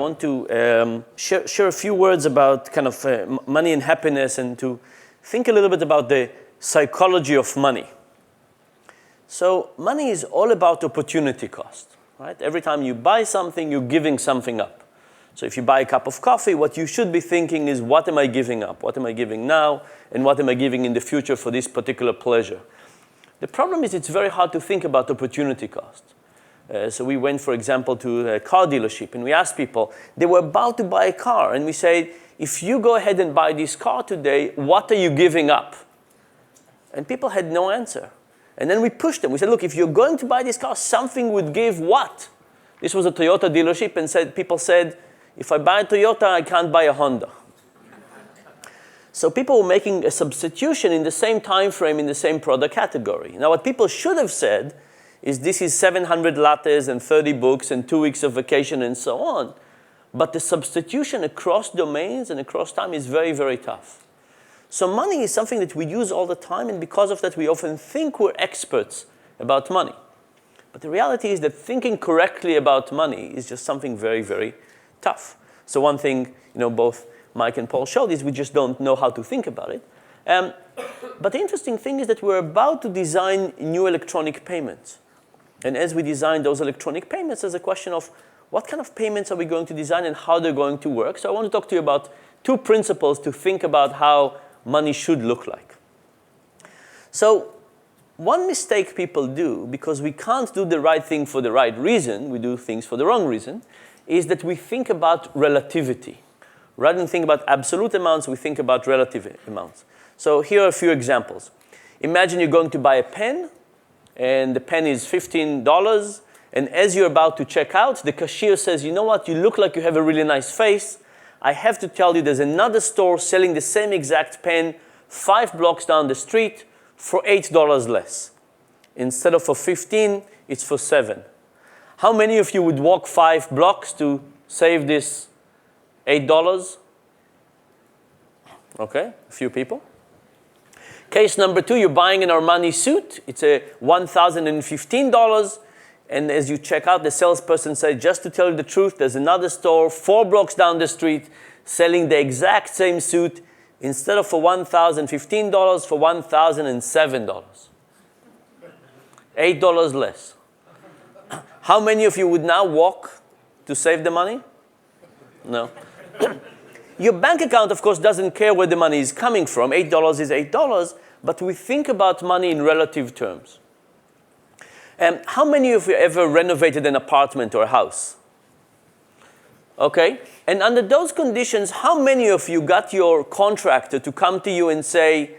want to share a few words about kind of money and happiness, and to think a little bit about the psychology of money. So money is all about opportunity cost, right? Every time you buy something, you're giving something up. So if you buy a cup of coffee, what you should be thinking is, what am I giving up? What am I giving now? And what am I giving in the future for this particular pleasure? The problem is it's very hard to think about opportunity cost. So we went, for example, to a car dealership, and we asked people, they were about to buy a car, and we said, if you go ahead and buy this car today, what are you giving up? And people had no answer. And then we pushed them. We said, look, if you're going to buy this car, something would give what? This was a Toyota dealership, and people said, if I buy a Toyota, I can't buy a Honda. So people were making a substitution in the same time frame in the same product category. Now, what people should have said is, this is 700 lattes and 30 books and 2 weeks of vacation and so on. But the substitution across domains and across time is very, very tough. So money is something that we use all the time, and because of that, we often think we're experts about money. But the reality is that thinking correctly about money is just something very, very tough. So one thing, both Mike and Paul showed is we just don't know how to think about it. But the interesting thing is that we're about to design new electronic payments. And as we design those electronic payments, there's a question of what kind of payments are we going to design and how they're going to work. So I want to talk to you about 2 principles to think about how money should look like. So one mistake people do, because we can't do the right thing for the right reason, we do things for the wrong reason, is that we think about relativity. Rather than think about absolute amounts, we think about relative amounts. So here are a few examples. Imagine you're going to buy a pen, and the pen is $15, and as you're about to check out, the cashier says, you know what, you look like you have a really nice face. I have to tell you, there's another store selling the same exact pen 5 blocks down the street for $8 less. Instead of for 15, it's for 7. How many of you would walk 5 blocks to save this $8? Okay, a few people. Case number 2, you're buying an Armani suit. It's a $1,015. And as you check out, the salesperson said, just to tell you the truth, there's another store 4 blocks down the street selling the exact same suit, instead of for $1,015, for $1,007. $8 less. How many of you would now walk to save the money? No. Your bank account, of course, doesn't care where the money is coming from. $8 is $8, but we think about money in relative terms. How many of you ever renovated an apartment or a house? Okay. And under those conditions, how many of you got your contractor to come to you and say,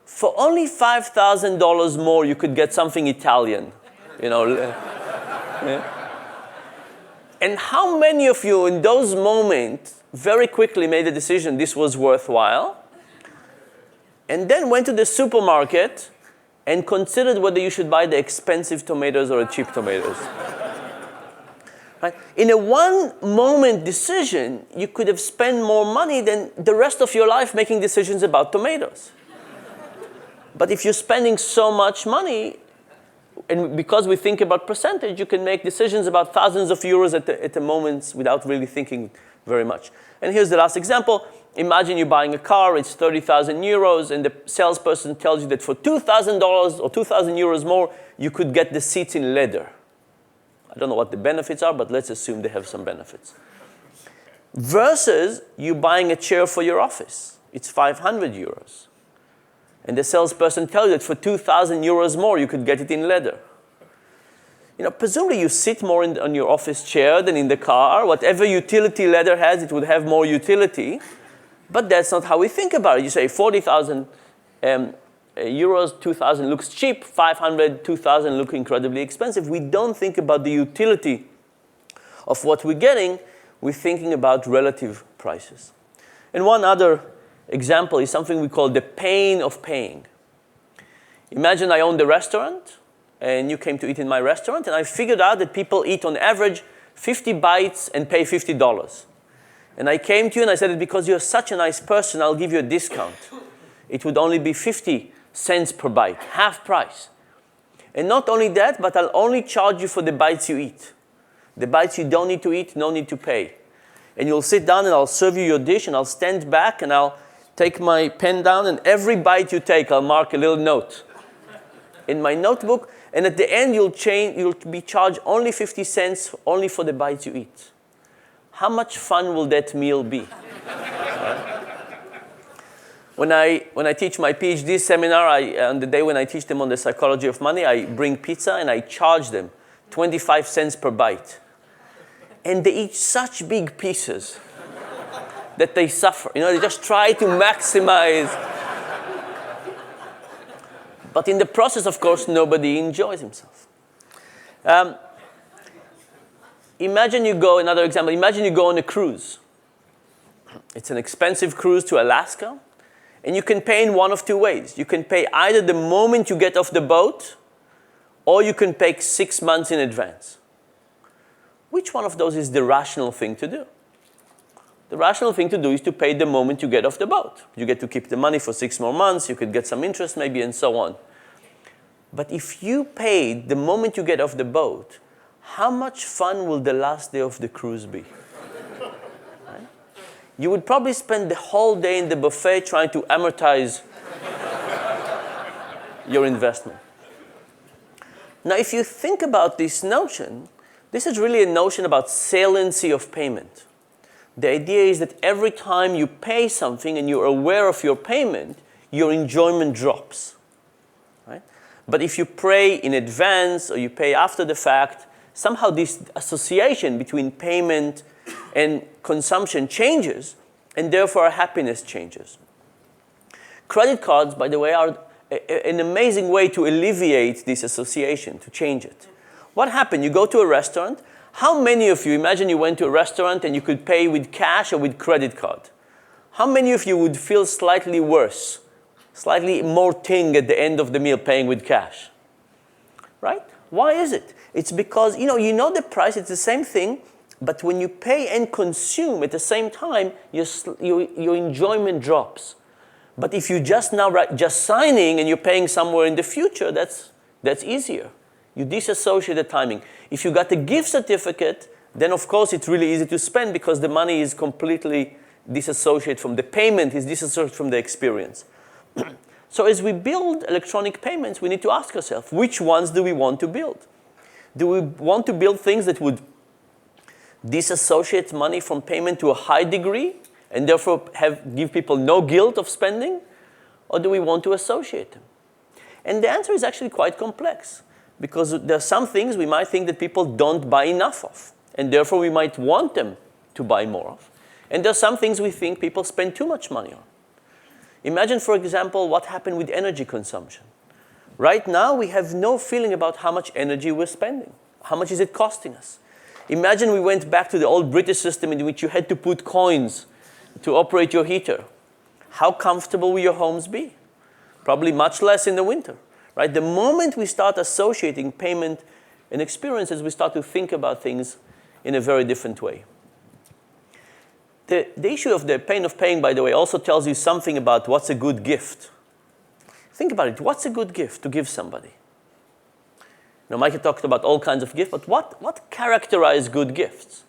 for only $5,000 more, you could get something Italian? Yeah. And how many of you in those moments very quickly made a decision this was worthwhile, and then went to the supermarket and considered whether you should buy the expensive tomatoes or the cheap tomatoes? Right? In a one-moment decision, you could have spent more money than the rest of your life making decisions about tomatoes. But if you're spending so much money, and because we think about percentage, you can make decisions about thousands of euros at the moments without really thinking very much. And here's the last example. Imagine you're buying a car, it's 30,000 euros, and the salesperson tells you that for $2,000 or 2,000 euros more, you could get the seats in leather. I don't know what the benefits are, but let's assume they have some benefits. Versus you buying a chair for your office. It's 500 euros. And the salesperson tells you that for 2,000 euros more, you could get it in leather. Presumably you sit more on your office chair than in the car. Whatever utility leather has, it would have more utility. But that's not how we think about it. You say 40,000 euros, 2,000 looks cheap, 500, 2,000 look incredibly expensive. We don't think about the utility of what we're getting. We're thinking about relative prices. And one other example is something we call the pain of paying. Imagine I owned a restaurant, and you came to eat in my restaurant, and I figured out that people eat on average 50 bites and pay $50. And I came to you and I said that because you're such a nice person, I'll give you a discount. It would only be 50 cents per bite, half price. And not only that, but I'll only charge you for the bites you eat. The bites you don't need to eat, no need to pay. And you'll sit down and I'll serve you your dish and I'll stand back and I'll take my pen down, and every bite you take, I'll mark a little note in my notebook. And at the end, you'll be charged only 50 cents only for the bites you eat. How much fun will that meal be? When I teach my PhD seminar, on the day when I teach them on the psychology of money, I bring pizza and I charge them 25 cents per bite. And they eat such big pieces that they suffer. They just try to maximize. But in the process, of course, nobody enjoys himself. Another example, imagine you go on a cruise. It's an expensive cruise to Alaska. And you can pay in one of two ways. You can pay either the moment you get off the boat, or you can pay 6 months in advance. Which one of those is the rational thing to do? The rational thing to do is to pay the moment you get off the boat. You get to keep the money for 6 more months, you could get some interest maybe, and so on. But if you paid the moment you get off the boat, how much fun will the last day of the cruise be? Right? You would probably spend the whole day in the buffet trying to amortize your investment. Now, if you think about this notion, this is really a notion about saliency of payment. The idea is that every time you pay something and you're aware of your payment, your enjoyment drops. Right? But if you pay in advance or you pay after the fact, somehow this association between payment and consumption changes, and therefore our happiness changes. Credit cards, by the way, are an amazing way to alleviate this association, to change it. What happened? You go to a restaurant. How many of you, imagine you went to a restaurant and you could pay with cash or with credit card. How many of you would feel slightly worse, slightly more ting at the end of the meal paying with cash? Right? Why is it? It's because, you know the price, it's the same thing, but when you pay and consume at the same time, your enjoyment drops. But if you just signing and you're paying somewhere in the future, that's easier. You disassociate the timing. If you got a gift certificate, then of course it's really easy to spend because the money is completely disassociated from the payment, is disassociated from the experience. So as we build electronic payments, we need to ask ourselves, which ones do we want to build? Do we want to build things that would disassociate money from payment to a high degree and therefore give people no guilt of spending? Or do we want to associate them? And the answer is actually quite complex, because there are some things we might think that people don't buy enough of, and therefore we might want them to buy more of. And there are some things we think people spend too much money on. Imagine, for example, what happened with energy consumption. Right now, we have no feeling about how much energy we're spending. How much is it costing us? Imagine we went back to the old British system in which you had to put coins to operate your heater. How comfortable will your homes be? Probably much less in the winter. Right? The moment we start associating payment and experiences, we start to think about things in a very different way. The issue of the pain of paying, by the way, also tells you something about what's a good gift. Think about it. What's a good gift to give somebody? Micah talked about all kinds of gifts, but what characterizes good gifts?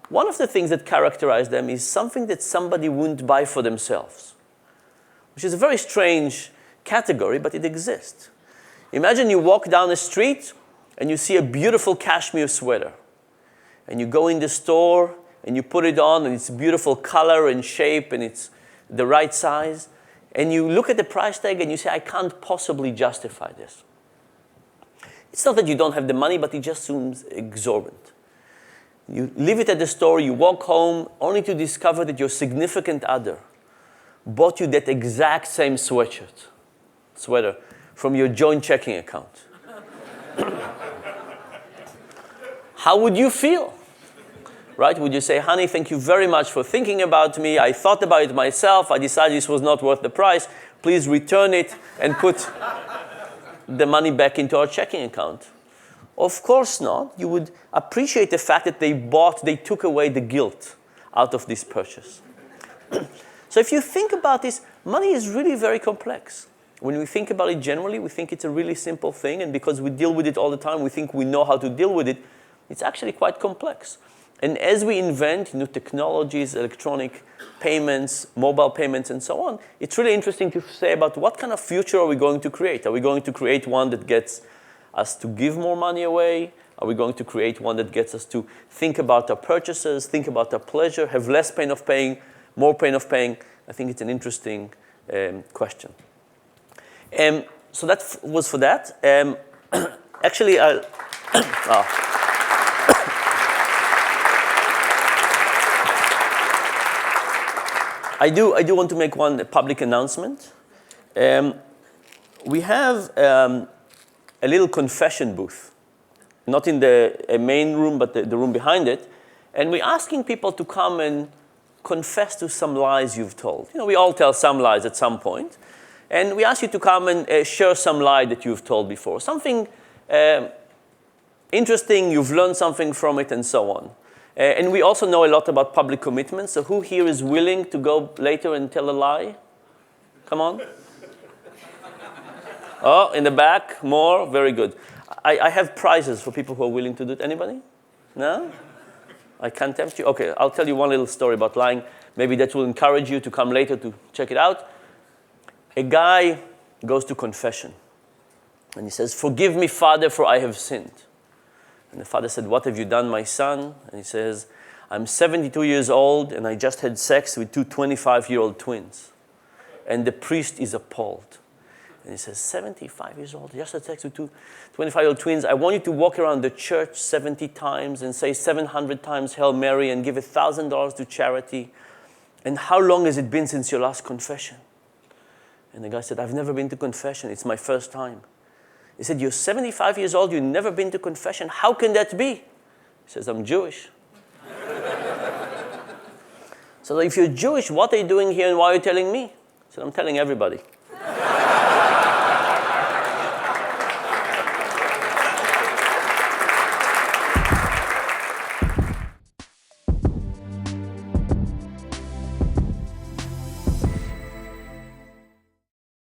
One of the things that characterize them is something that somebody wouldn't buy for themselves, which is a very strange category, but it exists. Imagine you walk down the street and you see a beautiful cashmere sweater. And you go in the store and you put it on and it's beautiful color and shape and it's the right size. And you look at the price tag and you say, I can't possibly justify this. It's not that you don't have the money, but it just seems exorbitant. You leave it at the store, you walk home, only to discover that your significant other bought you that exact same sweater from your joint checking account. How would you feel? Right? Would you say, honey, thank you very much for thinking about me. I thought about it myself. I decided this was not worth the price. Please return it and put the money back into our checking account. Of course not. You would appreciate the fact that they took away the guilt out of this purchase. So if you think about this, money is really very complex. When we think about it generally, we think it's a really simple thing, and because we deal with it all the time, we think we know how to deal with it. It's actually quite complex. And as we invent new technologies, electronic payments, mobile payments, and so on, it's really interesting to say about what kind of future are we going to create. Are we going to create one that gets us to give more money away? Are we going to create one that gets us to think about our purchases, think about our pleasure, have less pain of paying, more pain of paying? I think it's an interesting question. So that was for that. Actually, I do want to make one public announcement. We have a little confession booth, not in the main room, but the room behind it. And we're asking people to come and confess to some lies you've told. You know, we all tell some lies at some point. And we ask you to come and share some lie that you've told before. Something interesting, you've learned something from it, and so on. And we also know a lot about public commitments. So who here is willing to go later and tell a lie? Come on. Oh, in the back, more? Very good. I have prizes for people who are willing to do it. Anybody? No? I can't tempt you? Okay, I'll tell you one little story about lying. Maybe that will encourage you to come later to check it out. A guy goes to confession. And he says, "Forgive me, Father, for I have sinned." And the father said, "What have you done, my son?" And he says, "I'm 72 years old, and I just had sex with two 25-year-old twins." And the priest is appalled. And he says, 75 years old, just had sex with two 25-year-old twins. I want you to walk around the church 70 times and say 700 times Hail Mary and give $1,000 to charity. And how long has it been since your last confession? And the guy said, "I've never been to confession. It's my first time." He said, "You're 75 years old. You've never been to confession. How can that be?" He says, "I'm Jewish." So if you're Jewish, what are you doing here and why are you telling me? He said, "I'm telling everybody."